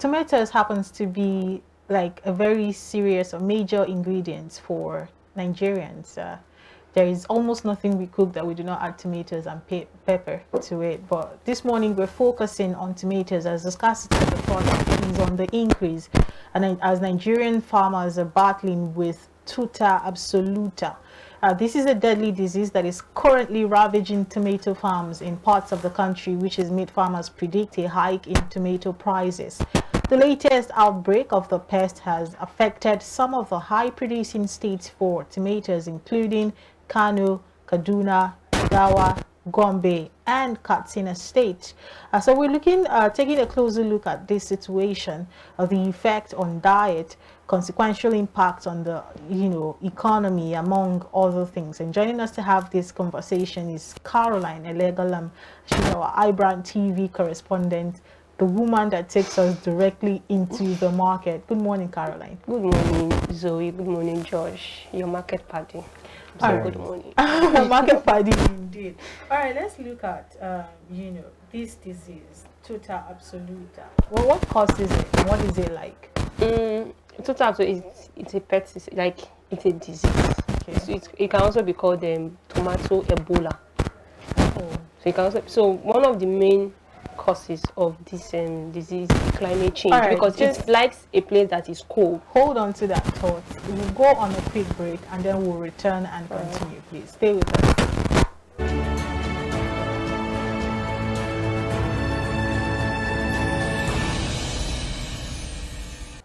tomatoes happens to be like a very serious or major ingredient for Nigerians. There is almost nothing we cook that we do not add tomatoes and pepper to it. But this morning we're focusing on tomatoes as the scarcity of the product is on the increase, and as Nigerian farmers are battling with tuta absoluta. This is a deadly disease that is currently ravaging tomato farms in parts of the country, which has made farmers predict a hike in tomato prices. The latest outbreak of the pest has affected some of the high-producing states for tomatoes, including Kano, Kaduna, Jigawa, Gombe, and Katsina State. So we're taking a closer look at this situation, the effect on diet, consequential impact on the economy, among other things. And joining us to have this conversation is Caroline Elegalam. She's our iBrandTV correspondent, the woman that takes us directly into the market. Good morning, Caroline. Good morning, Zoe. Good morning, Josh. Your market party. So good morning. Market party indeed. All right, let's look at this disease, tuta absoluta. Well, what causes it? What is it like? Tuta absoluta it's a pesticide, like it's a disease. Okay. So it can also be called tomato Ebola. Oh. So one of the main causes of this disease is climate change, right, because it likes a place that is cold. Hold on to that thought. We'll go on a quick break and then we'll return and continue. Please stay with us.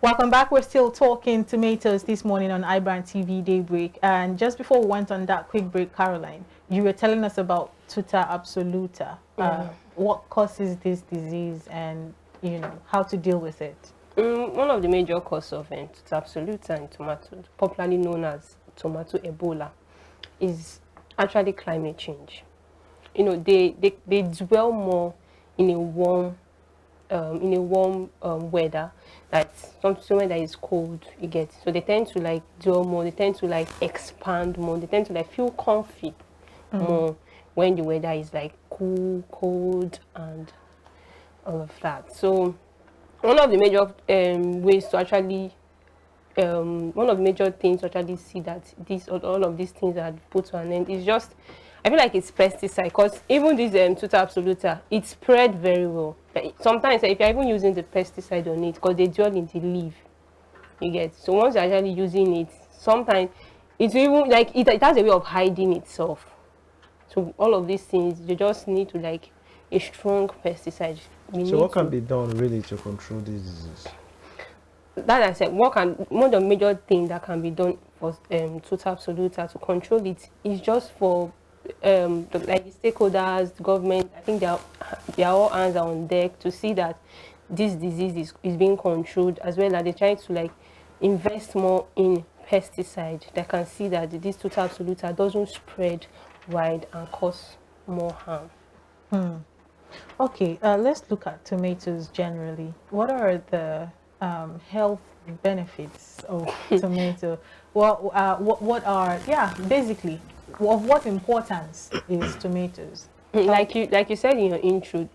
Welcome back. We're still talking tomatoes this morning on iBrandTV Daybreak, and just before we went on that quick break, Caroline, you were telling us about tuta absoluta. What causes this disease and how to deal with it? One of the major causes of tuta absoluta in tomatoes, popularly known as tomato Ebola, is actually climate change. They dwell more in a warm weather, like somewhere that is cold. You get, so they tend to like dwell more. They tend to like expand more. They tend to like feel comfy more when the weather is like cool, cold, and all of that. So one of the major ways to actually one of the major things to actually see that all of these things are put to an end is just, I feel like it's pesticide, because even this tuta absoluta, it spread very well. Sometimes if you're even using the pesticide on it, because they dwell in the leaf, you get, so once you're actually using it, sometimes it's even like it has a way of hiding itself. So all of these things, you just need to like a strong pesticide. So what can be done really to control this disease? That I said, one of the major things that can be done for tuta absoluta to control it is just for like the stakeholders, the government. I think they are all hands on deck to see that this disease is being controlled, as well as they try to like invest more in pesticide that can see that this tuta absoluta doesn't spread wide and cause more harm. Okay, let's look at tomatoes generally. What are the health benefits of tomato? What are basically of what importance is tomatoes? Like you said in your intro,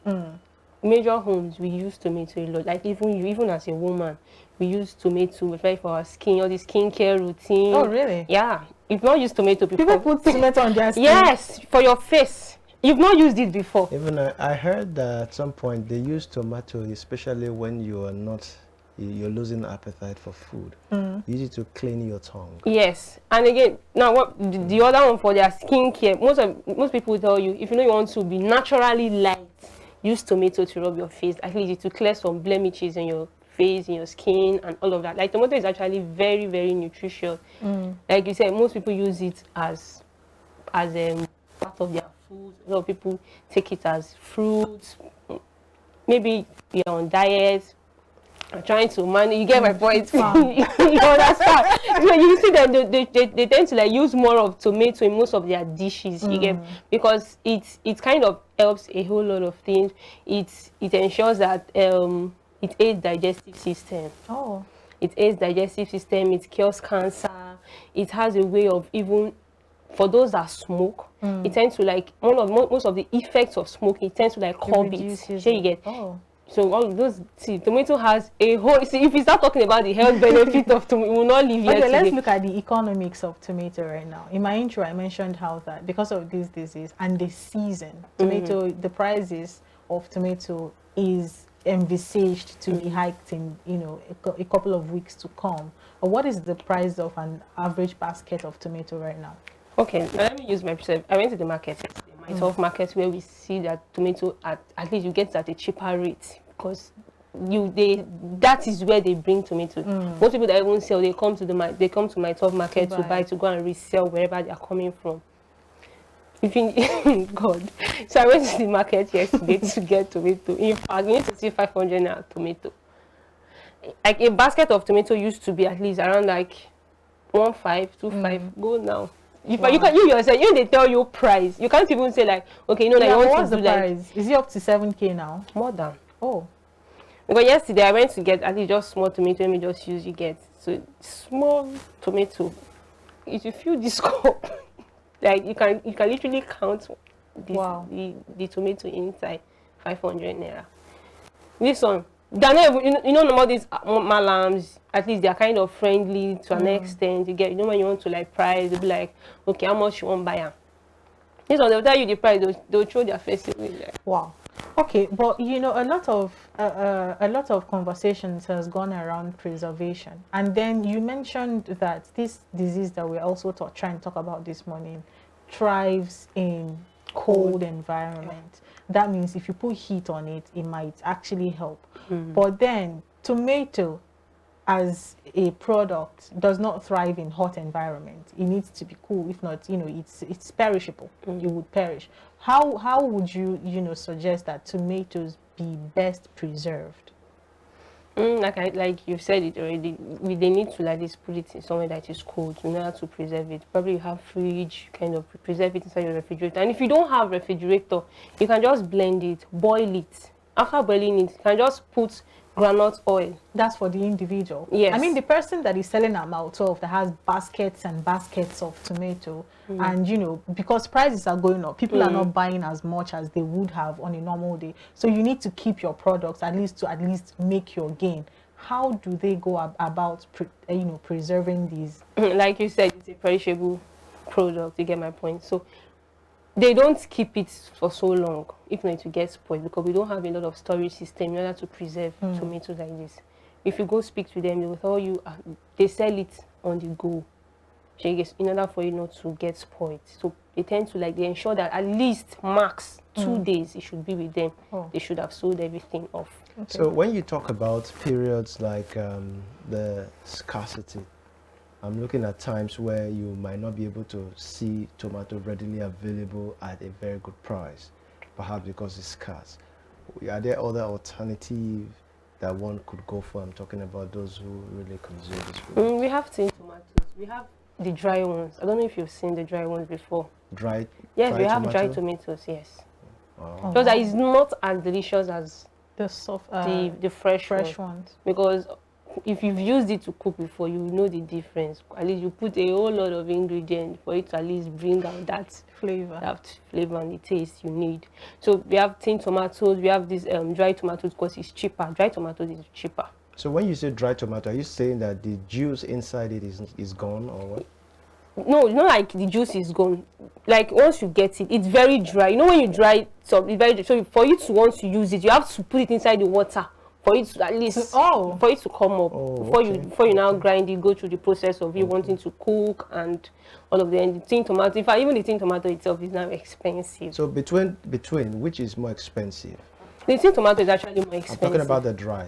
major homes we use tomato a lot. Like even as a woman, we use tomato for our skin, all the skincare routine. Oh really? Yeah. You've not used tomato before. People put tomato on their skin. Yes, for your face. You've not used it before. Even I heard that at some point they use tomato, especially when you're losing appetite for food. Use it to clean your tongue. Yes, and again, now what the other one for their skincare, most people tell you, if you want to be naturally light, use tomato to rub your face, at least to clear some blemishes in your face, in your skin, and all of that. Like tomato is actually very, very nutritious. Like you said, most people use it as part of their food. A lot of people take it as fruits. Maybe you're on diet, trying to manage. You get my point. You understand? So you see that they tend to like use more of tomato in most of their dishes. You get, because it kind of helps a whole lot of things. It ensures that it aids digestive system. Oh. It aids digestive system. It cures cancer. It has a way of, even for those that smoke, it tends to like most of the effects of smoking. It tends to like curb it. So you get. So all of those, see, tomato has a whole, see, if you start talking about the health benefit of tomato, we will not leave here Okay, let's today. look at the economics of tomato right now. In my intro, I mentioned how that because of this disease and the season, tomato, the prices of tomato is envisaged to be hiked in, you know, a couple of weeks to come. But what is the price of an average basket of tomato right now? Okay, now let me use myself. I went to the market yesterday, my 12 markets, where we see that tomato at least you get it at a cheaper rate, because that is where they bring tomatoes. Most people that even sell, they come to my 12 market to buy, to go and resell wherever they are coming from. God. So I went to the market yesterday to get tomato. In fact, we need to see 500 naira tomato. Like a basket of tomato used to be at least around like 1,525. Go now. If you yourself, you they tell you price, you can't even say like, okay, you know, that you want what's to the do price? Is it up to 7K now? more than. Oh, Because yesterday I went to get at least just small tomato. Let me just use you get. So small tomato. If you fill this cup, like you can literally count this, wow. the tomato inside 500 naira. This one, they're not even, you know, all these malams, at least they're kind of friendly to an extent. You get, you know, when you want to like price, they'll be like, okay, how much you want buy? This one, they'll tell you the price, they'll throw their face away. Like, Wow. Okay, but you know, a lot of conversations has gone around preservation, and then you mentioned that this disease that we're also trying to talk about this morning thrives in cold environment. That means if you put heat on it, it might actually help. But then tomato as a product does not thrive in hot environment. It needs to be cool. If not, you know, it's perishable. You would perish. How would you suggest that tomatoes be best preserved? Like you've said it already, they need to like this put it in somewhere that is cold in order to preserve it. Probably you have fridge, kind of preserve it inside your refrigerator. And if you don't have refrigerator, you can just blend it, boil it. After boiling it, you can just put groundnut oil. That's for the individual. Yes. I mean, the person that is selling at Mile 12 that has baskets and baskets of tomato, and you know, because prices are going up, people are not buying as much as they would have on a normal day. So you need to keep your products at least make your gain. How do they go about preserving these? Like you said, it's a perishable product. You get my point. So they don't keep it for so long, if not it will get spoiled, because we don't have a lot of storage system in order to preserve tomatoes like this. If you go speak to them, they will tell you they sell it on the go, in order for you not to get spoiled. So they tend to they ensure that at least max 2 days it should be with them. They should have sold everything off. Okay. So when you talk about periods like the scarcity, I'm looking at times where you might not be able to see tomato readily available at a very good price, perhaps because it's scarce. Are there other alternatives that one could go for? I'm talking about those who really consume this food. We have tin tomatoes. We have the dry ones. I don't know if you've seen the dry ones before. Dry? Yes, we have dry tomatoes, yes. Oh. Because that is not as delicious as the soft, the fresh ones. Because if you've used it to cook before, you know the difference. At least you put a whole lot of ingredients for it to at least bring out that flavor and the taste you need. So we have tin tomatoes, we have these dry tomatoes because it's cheaper. Dry tomatoes is cheaper. So when you say dry tomato, are you saying that the juice inside it is gone or what? No, not like the juice is gone. Like once you get it, it's very dry. You know when you dry so it's very dry. So for you to want to use it, you have to put it inside the water for it to at least for it to come up before you now grind it, go through the process of you wanting to cook and all of the tin tomato. In fact, even the tin tomato itself is now expensive. So between which is more expensive? The tin tomato is actually more expensive. I'm talking about the dry.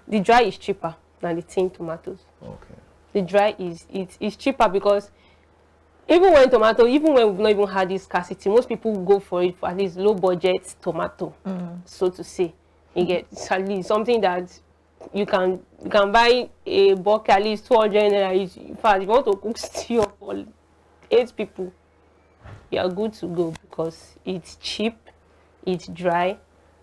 The dry is cheaper than the tin tomatoes. Okay. The dry is cheaper because even when we've not even had this scarcity, most people go for it for at least low budget tomato, so to say. You get at least something that you can buy a bucket at least 200 naira. In fact, if you want to cook stew for 8 people, you are good to go because it's cheap, it's dry,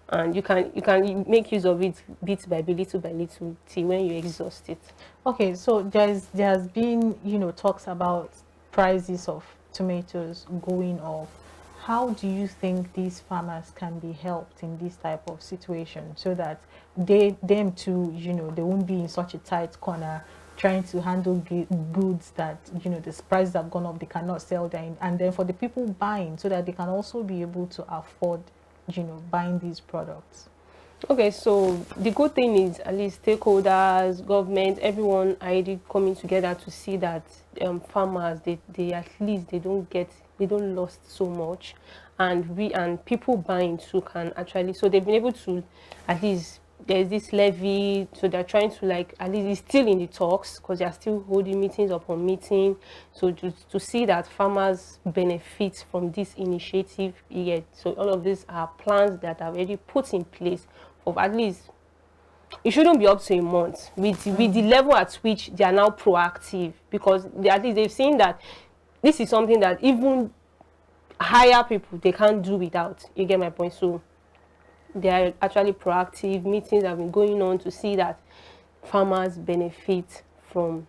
and you can make use of it bit by bit, little by little, till when you exhaust it. Okay, so there has been talks about prices of tomatoes going up. how do you think these farmers can be helped in this type of situation so that them too, they won't be in such a tight corner trying to handle goods that, the prices have gone up, they cannot sell them, and then for the people buying so that they can also be able to afford, buying these products? Okay, so the good thing is at least stakeholders, government, everyone already coming together to see that farmers, they at least they don't lose so much, and people buying too can actually, so they've been able to at least, there's this levy, so they're trying to, like, at least it's still in the talks because they're still holding meetings upon meeting, so to see that farmers benefit from this initiative yet. So all of these are plans that are already put in place of at least, it shouldn't be up to a month with the level at which they are now proactive, because at least they've seen that this is something that even higher people, they can't do without. You get my point? So they are actually proactive. Meetings have been going on to see that farmers benefit from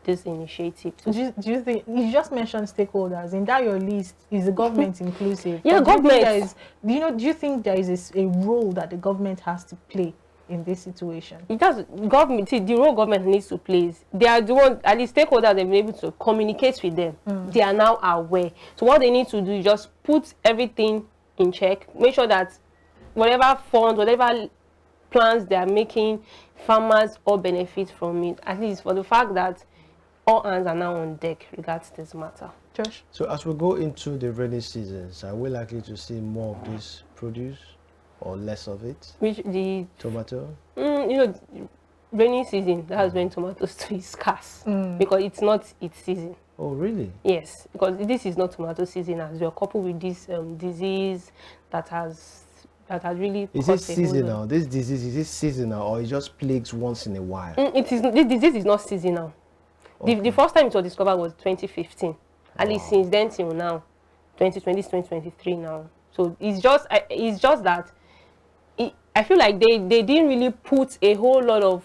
this initiative. Do you think, you just mentioned stakeholders, in that your list, is the government inclusive? Yeah, government. Do you think there is a role that the government has to play in this situation? It does. Government, the role government needs to play is, they are the one, at least stakeholders, they've been able to communicate with them. They are now aware. So what they need to do is just put everything in check, make sure that whatever funds, whatever plans they are making, farmers all benefit from it, at least for the fact that all hands are now on deck regards this matter. Josh? So as we go into the rainy seasons, are we likely to see more of this produce or less of it? Which the Tomato? rainy season, that's when tomatoes is scarce, because it's not its season. Oh, really? Yes, because this is not tomato season as well, coupled with this disease that has really Is it seasonal? This disease, is it seasonal or it just plagues once in a while? It is. This disease is not seasonal. Okay. The first time it was discovered was 2015. At least since then till now, 2020, 2023 now. So it's just that I feel like they didn't really put a whole lot of,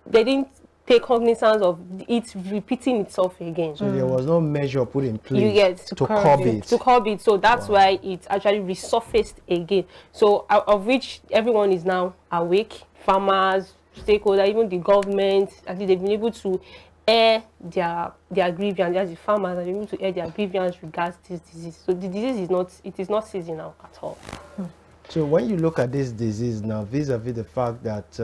they didn't take cognizance of it repeating itself again. So there was no measure put in place You get to curb it. To curb it. So that's why it actually resurfaced again. So of which everyone is now awake, farmers, stakeholders, even the government, at least they've been able to air their grievance, as the farmers are able to air their grievance regards this disease. So the disease is not seasonal at all. So when you look at this disease now, vis-a-vis the fact that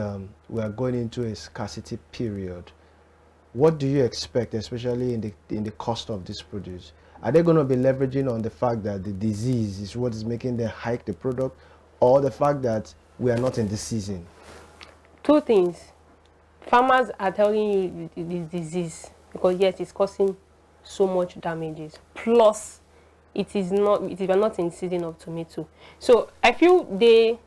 we are going into a scarcity period, what do you expect, especially in the cost of this produce? Are they going to be leveraging on the fact that the disease is what is making them hike the product, or the fact that we are not in the season? Two things. Farmers are telling you this disease because yes, it's causing so much damages. Plus, we are not in season of tomato. So I feel they're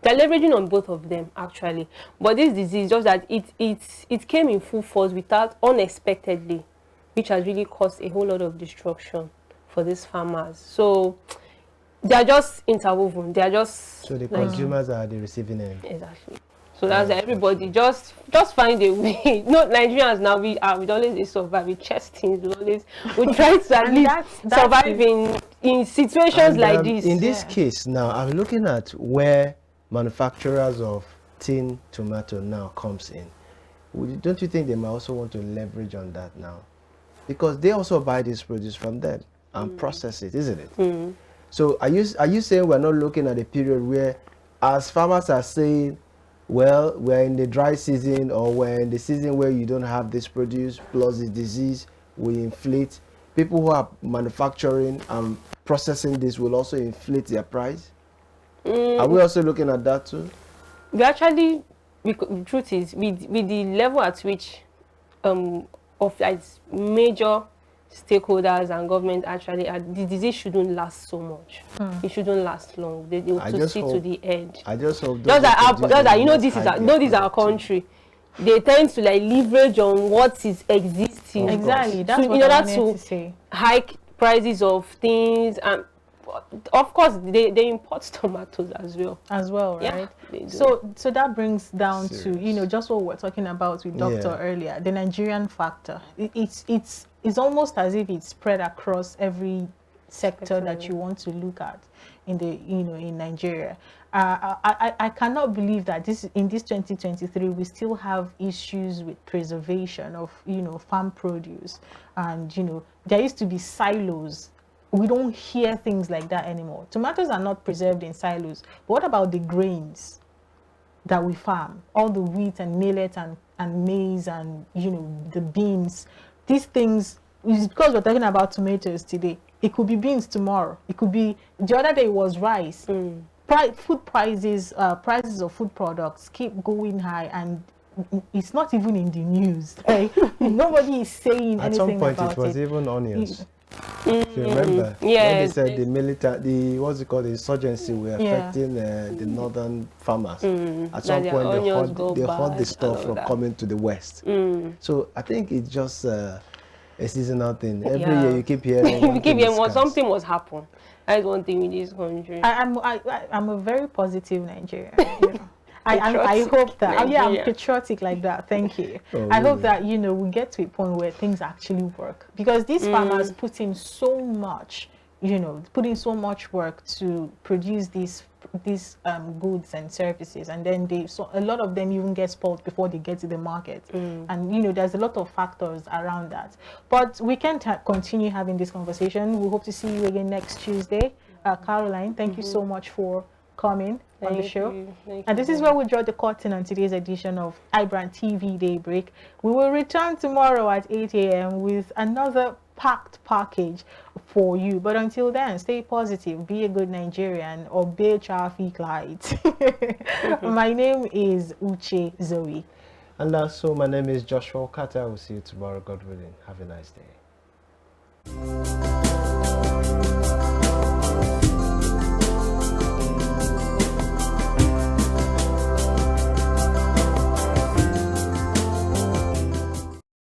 leveraging on both of them actually. But this disease, just that it came in full force unexpectedly, which has really caused a whole lot of destruction for these farmers. So they are just interwoven. They are just, so the consumers are the receiving end. Exactly. So that's everybody just find a way. No, Nigerians now we always survive. We chest things. We try to at least survive in situations like this. In this case now, I'm looking at where manufacturers of tin tomato now comes in. Don't you think they might also want to leverage on that now? Because they also buy this produce from them and process it, isn't it? So are you saying we're not looking at a period where, as farmers are saying, well, we're in the dry season, or we're in the season where you don't have this produce, plus the disease will inflate. People who are manufacturing and processing this will also inflate their price? Are we also looking at that too? We actually, the truth is, with the level at which of like major stakeholders and government actually, the disease shouldn't last so much. It shouldn't last long. They will see to the end. I just hope this is our country. They tend to like leverage on what is existing. Exactly. That's so what in order I wanted to say. Hike prices of things, and of course they import tomatoes as well. Right? Yeah, so that brings down to just what we were talking about with Doctor earlier, the Nigerian factor. It's almost as if it's spread across every sector that you want to look at in the in Nigeria. I cannot believe that in this 2023 we still have issues with preservation of farm produce, and there used to be silos. We don't hear things like that anymore. Tomatoes are not preserved in silos. But what about the grains that we farm? All the wheat and millet and maize and the beans. These things is because we're talking about tomatoes today. It could be beans tomorrow. It could be the other day it was rice. Food prices, prices of food products keep going high, and it's not even in the news. Right? Nobody is saying anything about it. At some point, it was even onions. If you remember, when they said the what's it called, the insurgency were affecting the northern farmers. At some point, they hold the stuff from coming to the west. So I think it's just a seasonal thing. Every year you keep hearing. You keep hearing something must happen. That's one thing in this country. I'm a very positive Nigerian. I hope that I'm patriotic like that. Thank you. I hope that we get to a point where things actually work, because these farmers put in so much, put in so much work to produce these goods and services, and then a lot of them even get spoiled before they get to the market. And there's a lot of factors around that. But we can continue having this conversation. We hope to see you again next Tuesday. Caroline, thank you so much for coming on the show. And this is where we draw the curtain on today's edition of iBrandTV Daybreak. We will return tomorrow at 8 a.m. with another packed package for you. But until then, stay positive, be a good Nigerian, obey traffic lights. My name is Uche Zoe. And also, my name is Joshua Okata. We'll see you tomorrow, God willing. Have a nice day.